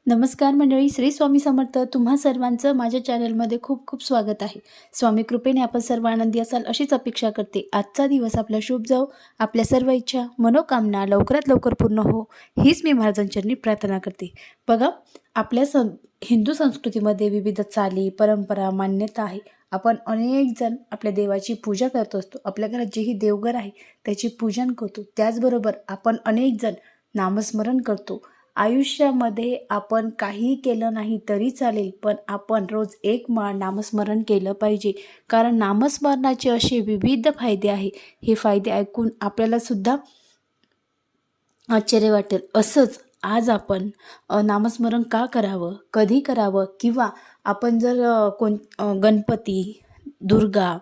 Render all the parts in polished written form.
नमस्कार मंडळी, श्री स्वामी समर्थ. तुम्हा सर्वांचं माझ्या चॅनलमध्ये खूप खूप स्वागत आहे. स्वामी कृपेने आपण सर्व आनंदी असाल अशीच अपेक्षा करते. आजचा दिवस आपला शुभ जाओ, आपल्या सर्व इच्छा मनोकामना लवकरात लवकर पूर्ण हो, हीच मी महाराजांचरणी प्रार्थना करते. बघा, आपल्या हिंदू संस्कृतीमध्ये विविध चाली परंपरा मान्यता आहे. आपण अनेक जण आपल्या देवाची पूजा करत असतो. आपल्या घरात जेही देवघर आहे त्याची पूजन करतो. त्याचबरोबर आपण अनेक जण नामस्मरण करतो. आयुष्यामध्ये आपण काही केलं नाही तरी चालेल, पण आपण रोज एक माळ नामस्मरण केलं पाहिजे. कारण नामस्मरणाचे असे विविध फायदे आहे. हे फायदे ऐकून आपल्याला सुद्धा आश्चर्य वाटेल. असंच आज आपण नामस्मरण का करावं, कधी करावं, किंवा आपण जर गणपती, दुर्गा,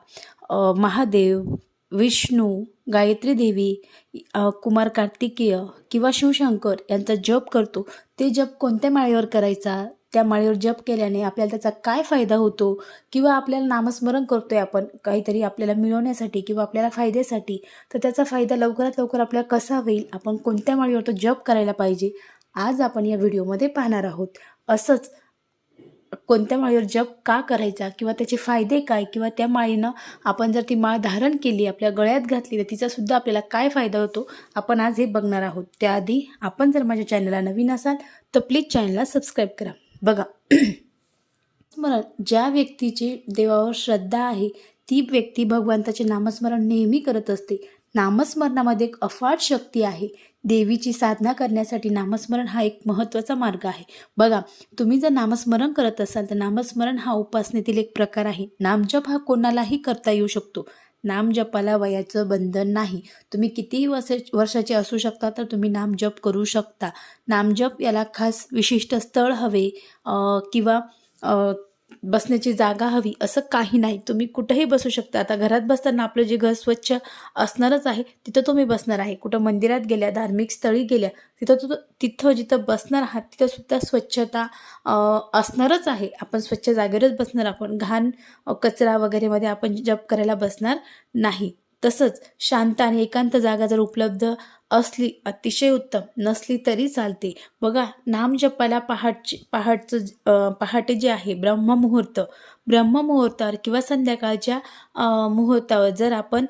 महादेव, विष्णू, गायत्री देवी, कुमार कार्तिकेय किंवा शिवशंकर यांचा जप करतो, ते जप कोणत्या माळेवर करायचा, त्या माळेवर जप केल्याने आपल्याला त्याचा काय फायदा होतो, किंवा आपल्याला नामस्मरण करतोय आपण काहीतरी आपल्याला मिळवण्यासाठी किंवा आपल्याला फायद्यासाठी, तर त्याचा फायदा लवकरात लवकर आपल्याला कसा होईल, आपण कोणत्या माळेवर तो जप करायला पाहिजे, आज आपण या व्हिडिओमध्ये पाहणार आहोत. असंच कोणत्या माळेवर जप का करायचा, किंवा त्याचे फायदे काय, किंवा त्या माळीनं आपण जर ती माळ धारण केली, आपल्या गळ्यात घातली, तर तिचासुद्धा आपल्याला काय फायदा होतो, आपण आज हे बघणार आहोत. त्याआधी आपण जर माझ्या चॅनलला नवीन असाल तर प्लीज चॅनलला सबस्क्राईब करा. बघा, स्मरण ज्या व्यक्तीची देवावर श्रद्धा आहे ती व्यक्ती भगवंताचे नामस्मरण नेहमी करत असते. नामस्मरणामध्ये एक अफाट शक्ती आहे. देवीची साधना करण्यासाठी नामस्मरण हा एक महत्त्वाचा मार्ग आहे. बघा, तुम्ही जर नामस्मरण करत असाल तर नामस्मरण हा उपासनेतील एक प्रकार आहे. नामजप हा कोणालाही करता येऊ शकतो. नामजपाला वयाचं बंधन नाही. तुम्ही कितीही वर्षाचे असू शकता तर तुम्ही नामजप करू शकता. नामजप याला खास विशिष्ट स्थळ हवे किंवा बसण्याची जागा हवी असं काही नाही. तुम्ही कुठेही बसू शकता. आता घरात बसताना आपलं जे घर स्वच्छ असणारच आहे तिथं तुम्ही बसणार आहे. कुठं मंदिरात गेल्या, धार्मिक स्थळी गेल्या, तिथं जिथं बसणार आहात तिथं सुद्धा स्वच्छता असणारच आहे. आपण स्वच्छ जागेवरच बसणार. आपण घाण कचरा वगैरेमध्ये आपण जप करायला बसणार नाही. तसंच शांत आणि एकांत जागा जर उपलब्ध असली अतिशय उत्तम, नसली तरी चालते. बघा, नाम जपायला पहाटे जे आहे ब्रह्ममुहूर्तावर किंवा संध्याकाळच्या मुहूर्तावर जर आपण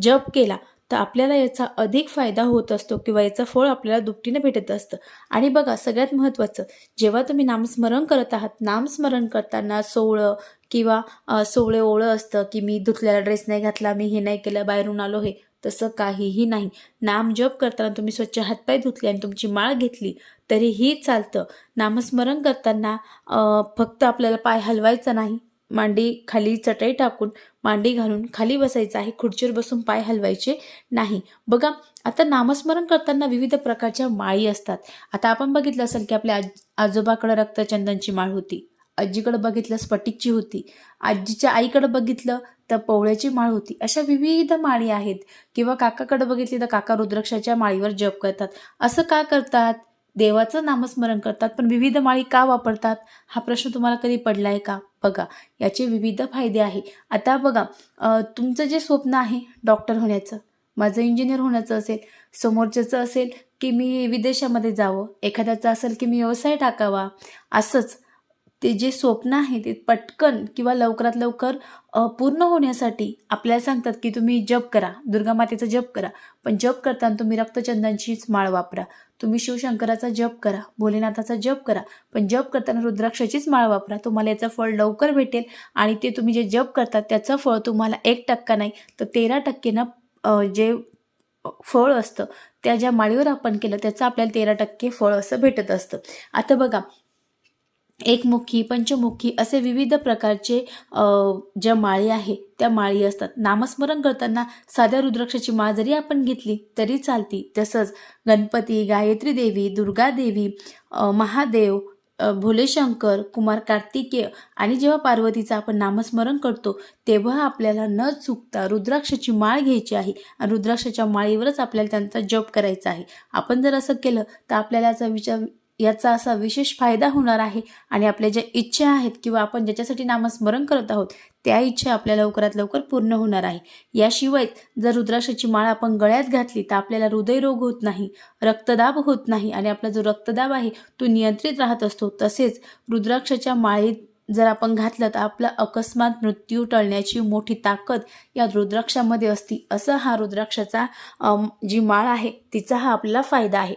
जप केला तर आपल्याला याचा अधिक फायदा होत असतो, किंवा याचं फळ आपल्याला दुपटीने भेटत असतं. आणि बघा, सगळ्यात महत्त्वाचं, जेव्हा तुम्ही नामस्मरण करत आहात, नामस्मरण करताना सोवळं किंवा सोवळे ओळं असतं की मी धुतलेला ड्रेस नाही घातला, मी हे नाही केलं, बाहेरून आलो, हे तसं काहीही नाही. नाम जप करताना तुम्ही स्वच्छ हातपाय धुतले आणि तुमची माळ घेतली तरीही चालतं. नामस्मरण करताना फक्त आपल्याला पाय हलवायचा नाही, मांडी खाली चटई टाकून मांडी घालून खाली बसायचं आहे. खुर्चीवर बसून पाय हलवायचे नाही. बघा, आता नामस्मरण करताना विविध प्रकारच्या माळी असतात. आता आपण बघितलं असेल की आपल्या आजोबाकडं रक्तचंदनची माळ होती, आजीकडे बघितलं स्फटिकची होती, आजीच्या आईकडे बघितलं तर पवळ्याची माळ होती. अशा विविध माळी आहेत. किंवा काकाकडे बघितली तर काका रुद्राक्षाच्या माळीवर जप करतात. असं का करतात? देवाचं नामस्मरण करतात, पण विविध माळी का वापरतात, हा प्रश्न तुम्हाला कधी पडला आहे का? बघा, याचे विविध फायदे आहे. आता बघा, तुमचं जे स्वप्न आहे डॉक्टर होण्याचं, माझं इंजिनियर होण्याचं असेल, समोरच्याचं असेल की मी विदेशामध्ये जावं, एखाद्याचं असेल की मी व्यवसाय टाकावा, असंच ते जे स्वप्न आहे ते पटकन किंवा लवकरात लवकर पूर्ण होण्यासाठी आपल्याला सांगतात की तुम्ही जप करा, दुर्गा मातेचा जप करा. पण जप करताना तुम्ही रक्तचंदनचीच माळ वापरा. तुम्ही शिवशंकराचा जप करा, भोलेनाथाचा जप करा, पण जप करताना रुद्राक्षाचीच माळ वापरा. तुम्हाला याचं फळ लवकर भेटेल. आणि ते तुम्ही जे जप करतात त्याचं फळ तुम्हाला 1% नाही तर 13% जे फळ असतं त्या ज्या माळीवर आपण केलं त्याचं आपल्याला 13% फळ असं भेटत असतं. आता बघा, एकमुखी, पंचमुखी असे विविध प्रकारचे ज्या माळी आहे त्या माळी असतात. नामस्मरण करताना साध्या रुद्राक्षाची माळ जरी आपण घेतली तरी चालती. तसंच गणपती, गायत्री देवी, दुर्गा देवी, महादेव, भोलेशंकर, कुमार कार्तिकेय आणि जेव्हा पार्वतीचं आपण नामस्मरण करतो तेव्हा आपल्याला न चुकता रुद्राक्षाची माळ घ्यायची आहे आणि रुद्राक्षाच्या माळीवरच आपल्याला त्यांचा जप करायचा आहे. आपण जर असं केलं तर आपल्याला याचा असा विशेष फायदा होणार आहे आणि आपल्या ज्या इच्छा आहेत किंवा आपण ज्याच्यासाठी नामस्मरण करत आहोत त्या इच्छा आपल्या लवकरात लवकर पूर्ण होणार आहे. याशिवाय जर रुद्राक्षाची माळ आपण गळ्यात घातली तर आपल्याला हृदयरोग होत नाही, रक्तदाब होत नाही आणि आपला जो रक्तदाब आहे तो नियंत्रित राहत असतो. तसेच रुद्राक्षाच्या माळेत जर आपण घातलं तर आपला अकस्मात मृत्यू टळण्याची मोठी ताकद या रुद्राक्षामध्ये असती. असं हा रुद्राक्षाचा जी माळ आहे तिचा हा आपल्याला फायदा आहे.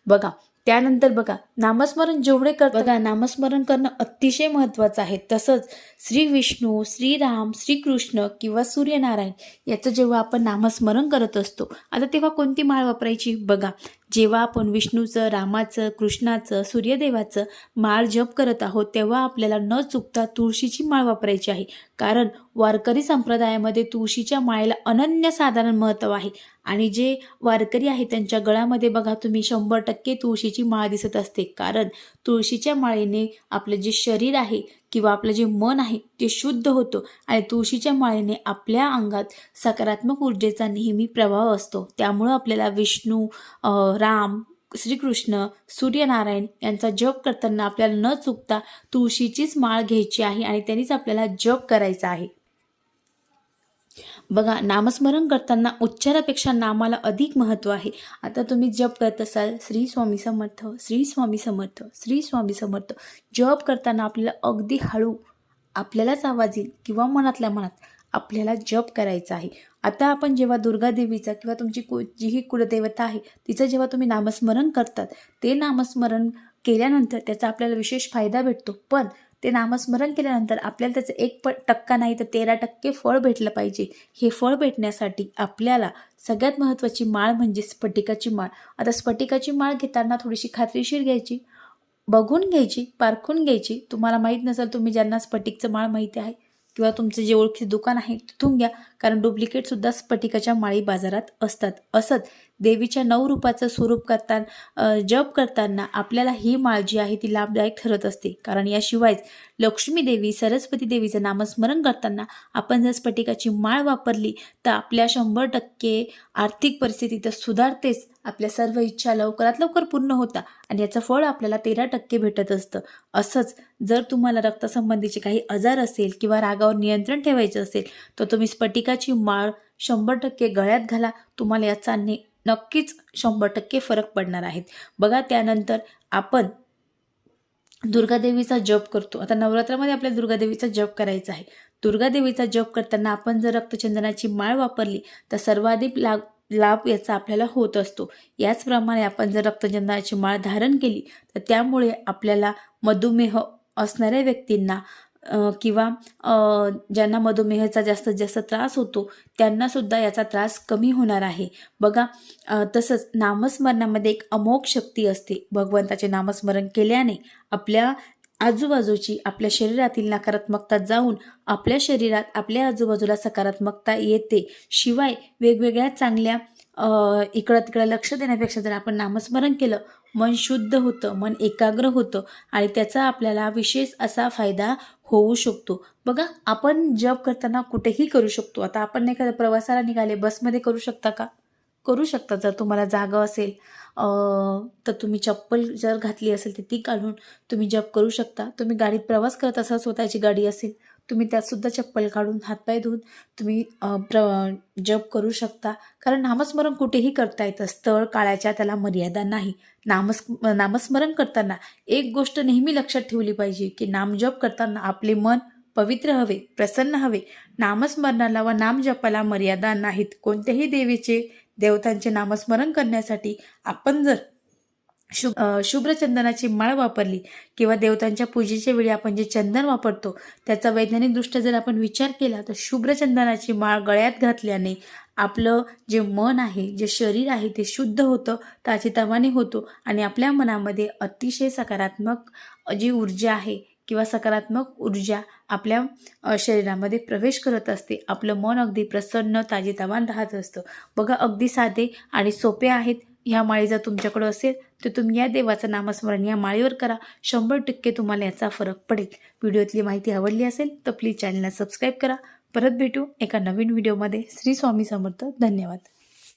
बघा त्यानंतर बघा नामस्मरण जेवढे करतात बघा नामस्मरण करणं अतिशय महत्त्वाचं आहे. तसंच श्री विष्णू, श्रीराम, श्रीकृष्ण किंवा सूर्यनारायण याचं जेव्हा आपण नामस्मरण करत असतो आता तेव्हा कोणती माळ वापरायची बघा. जेव्हा आपण विष्णूचं, रामाचं, कृष्णाचं, सूर्यदेवाचं माळ जप करत आहोत तेव्हा आपल्याला न चुकता तुळशीची माळ वापरायची आहे. कारण वारकरी संप्रदायामध्ये तुळशीच्या माळेला अनन्यसाधारण महत्त्व आहे आणि जे वारकरी आहे त्यांच्या गळ्यामध्ये बघा तुम्ही 100% तुळशीची माळ दिसत असते. कारण तुळशीच्या माळेने आपलं जे शरीर आहे किंवा आपलं जे मन आहे ते शुद्ध होतं आणि तुळशीच्या माळेने आपल्या अंगात सकारात्मक ऊर्जेचा नेहमी प्रभाव असतो. त्यामुळं आपल्याला विष्णू, राम, श्रीकृष्ण, सूर्यनारायण यांचा जप करताना आपल्याला न चुकता तुळशीचीच माळ घ्यायची आहे आणि त्यांनीच आपल्याला जप करायचा आहे. बघा नामस्मरण करताना उच्चारापेक्षा नामाला अधिक महत्त्व आहे. आता तुम्ही जप करत असाल श्री स्वामी समर्थ, श्री स्वामी समर्थ, श्री स्वामी समर्थ, जप करताना आपल्याला अगदी हळू आपल्यालाच आवाज येईल किंवा मनातल्या मनात आपल्याला जप करायचा आहे. आता आपण जेव्हा दुर्गा देवीचा किंवा तुमची जीही कुलदेवता आहे तिचं जेव्हा तुम्ही नामस्मरण करतात ते नामस्मरण केल्यानंतर त्याचा आपल्याला विशेष फायदा भेटतो. पण ते नामस्मरण केल्यानंतर आपल्याला त्याचं 1% नाही तर 13% फळ भेटलं पाहिजे. हे फळ भेटण्यासाठी आपल्याला सगळ्यात महत्त्वाची माळ म्हणजे स्फटिकाची माळ. आता स्फटिकाची माळ घेताना थोडीशी खात्रीशीर घ्यायची, बघून घ्यायची, पारखून घ्यायची. तुम्हाला माहीत नसेल, तुम्ही ज्यांना स्फटिकचं माळ माहिती आहे किंवा तुमचं जे ओळखीचं दुकान आहे तिथून घ्या. कारण डुप्लिकेटसुद्धा स्फटिकाच्या माळी बाजारात असतात. असंच देवीच्या 9 रूपाचं स्वरूप जप करताना आपल्याला ही माळ जी आहे ती लाभदायक ठरत असते. कारण याशिवायच लक्ष्मी देवी, सरस्वती देवीचं नामस्मरण करताना आपण जर स्फटिकाची माळ वापरली तर आपल्या 100% आर्थिक परिस्थिती तर सुधारतेच, आपल्या सर्व इच्छा लवकरात लवकर पूर्ण होता आणि याचं फळ आपल्याला 13% भेटत असतं. असंच जर तुम्हाला रक्तसंबंधीचे काही आजार असेल किंवा रागावर नियंत्रण ठेवायचं असेल तर तुम्ही स्फटिकाची माळ 100% गळ्यात घाला. तुम्हाला याचा नक्कीच 100% फरक पडणार आहेत. बघा त्यानंतर आपण दुर्गादेवीचा जप करतो. आता नवरात्रामध्ये आपल्याला दुर्गादेवीचा जप करायचा आहे. दुर्गादेवीचा जप करताना आपण जर रक्तचंदनाची माळ वापरली तर सर्वाधिक लाभ याचा आपल्याला होत असतो. याचप्रमाणे आपण जर रक्तचंदनाची माळ धारण केली तर त्यामुळे आपल्याला मधुमेह असणाऱ्या व्यक्तींना किंवा ज्यांना मधुमेहाचा जास्तीत जास्त त्रास होतो त्यांनासुद्धा याचा त्रास कमी होणार आहे. बघा तसंच नामस्मरणामध्ये एक अमोघ शक्ती असते. भगवंताचे नामस्मरण केल्याने आपल्या आजूबाजूची, आपल्या शरीरातील नकारात्मकता जाऊन आपल्या शरीरात, आपल्या आजूबाजूला सकारात्मकता येते. शिवाय वेगवेगळ्या चांगल्या इकडं तिकडं लक्ष देण्यापेक्षा जर आपण नामस्मरण केलं मन शुद्ध होतं, मन एकाग्र होतं आणि त्याचा आपल्याला विशेष असा फायदा होऊ शकतो. बघा आपण जप करताना कुठेही करू शकतो. आता आपण एखाद्या प्रवासाला निघाले, बसमध्ये करू शकता का? करू शकता. जर तुम्हाला जागा असेल तर तुम्ही चप्पल जर घातली असेल तर ती काढून तुम्ही जप करू शकता. तुम्ही गाडीत प्रवास करत असाल, स्वतःची गाडी असेल, तुम्ही त्यातसुद्धा चप्पल काढून हातपाय धुवून तुम्ही जप करू शकता. कारण नामस्मरण कुठेही करता येतं. स्थळ काळाच्या त्याला मर्यादा नाही. नामस्मरण करताना एक गोष्ट नेहमी लक्षात ठेवली पाहिजे की नामजप करताना आपले मन पवित्र हवे, प्रसन्न हवे. नामस्मरणाला व नामजपाला मर्यादा नाहीत. कोणत्याही देवतांचे नामस्मरण करण्यासाठी आपण जर शुभ्र चंदनाची माळ वापरली किंवा देवतांच्या पूजेच्या वेळी आपण जे चंदन वापरतो त्याचा वैज्ञानिकदृष्ट्या जर आपण विचार केला तर शुभ्र चंदनाची माळ गळ्यात घातल्याने आपलं जे मन आहे, जे शरीर आहे ते शुद्ध होतं, ताजेतवाने होतो आणि आपल्या मनामध्ये अतिशय सकारात्मक जी ऊर्जा आहे किंवा सकारात्मक ऊर्जा आपल्या शरीरामध्ये प्रवेश करत असते. आपलं मन अगदी प्रसन्न, ताजेतवान राहत असतं. बघा अगदी साधे आणि सोपे आहेत. ह्या माळी जर तुमच्याकडे असेल तर तुम्ही या देवाचं नामस्मरण या माळीवर करा. 100% तुम्हाला याचा फरक पडेल. व्हिडिओतली माहिती आवडली असेल तर प्लीज चॅनलला सबस्क्राईब करा. परत भेटू एका नवीन व्हिडिओमध्ये. श्री स्वामी समर्थ. धन्यवाद.